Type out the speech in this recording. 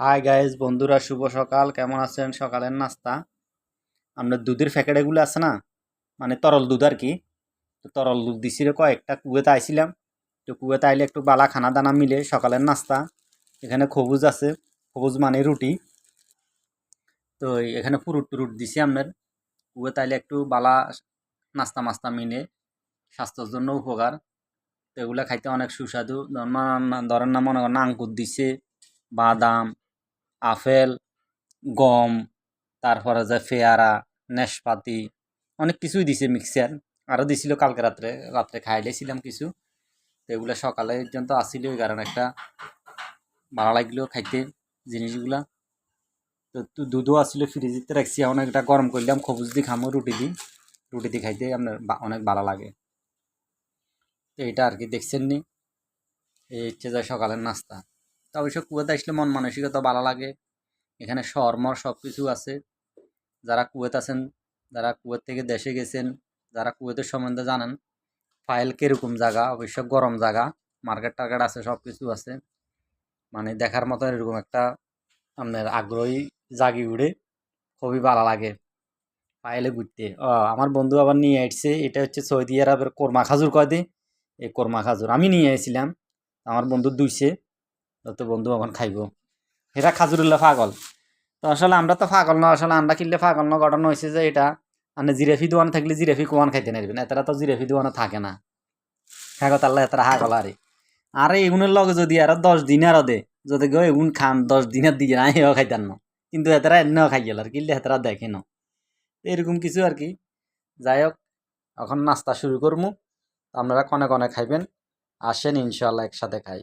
Hi guys বন্ধুরা, শুভ সকাল। কেমন আছেন? সকালের নাস্তা আমরা দুধের প্যাকেটগুলো আছে না, মানে তরল দুধ আর কি। তো তরল দুধ দিছিল কয়েকটা, কুয়েতে আইছিলাম। তো কুয়েতে আইলে একটু বালা খানা দানা মিলে সকালের নাস্তা। এখানে খবুজ আছে, খবুজ মানে রুটি। তো এখানে ফুরুট টুরুট দিছি আপনার। কুয়েতে আইলে একটু বালা নাস্তা মাস্তা মিলে স্বাস্থ্যের জন্য উপকার। তো এগুলো খাইতে অনেক সুস্বাদু। ধরেন না, মনে করেন আঙ্কুর দিছে, বাদাম, আপেল, গম, তারপরে যে পেয়ারা, নাশপাতি, অনেক কিছুই দিছে মিক্সচার। আরও দিছিল কালকে রাত্রে রাত্রে খাইলেছিলাম কিছু। তো এগুলো সকালে পর্যন্ত আসছিল, ওই কারণে একটা ভালো লাগলো খাইতে জিনিসগুলা। তো দুধও আসছিল, ফ্রিজিতে রাখছি। এখন একটা গরম করলাম, খবুজ দি খামো, রুটি দিয়ে খাইতে আপনার অনেক ভালো লাগে। তো এটা আর কি দেখছেন নি, এই হচ্ছে যে সকালের নাস্তা। তো অবশ্য কুয়াতে আসলে মন মানসিকতা ভালো লাগে। এখানে শহরমর সব কিছু আছে। যারা কুয়েত আছেন, যারা কুয়েত থেকে দেশে গেছেন, যারা কুয়েতের সম্বন্ধে জানেন, ফাইল কিরকম জায়গা, অবশ্য গরম জায়গা, মার্কেট টার্কেট আছে, সব কিছু আছে। মানে দেখার মতো এরকম একটা আপনার আগ্রহী জাগি উড়ে, খুবই ভালো লাগে ফাইলে ঘুরতে। আমার বন্ধু আবার নিয়ে আসছে, এটা হচ্ছে সৌদি আরবের কোরমা খাজুর কয় দি। এই কোরমা খাজুর আমি নিয়ে এসেছিলাম, আমার বন্ধু দুইছে। তো বন্ধু এখন খাইব। এরা খাজুরুল্লাহ পাগল। তো আসলে আমরা তো পাগল না, আসলে আমরা কিনলে পাগল না। ঘটনা হয়েছে যে এটা মানে জিরেফি দোয়ান থাকলে জিরেফি কোয়ান খাইতে নারবেন, এতটা তো জিরেফি দোয়ানো থাকে না। হ্যাঁ কথা আল্লাহ, এতটা হাগল আরে। আরে এগুনের লগে যদি আরো 10 দিন আরো দে, যদি গো এগুন খান 10 দিনের দিকে না, এও খাইতেন না। কিন্তু এতরা এনেও খাই গেল আর কিনলে এতরা দেখে না। এরকম কিছু আর কি। যাই হোক, এখন নাস্তা শুরু করবো। আপনারা কনে কনে খাইবেন, আসেন ইনশাল্লাহ একসাথে খাই।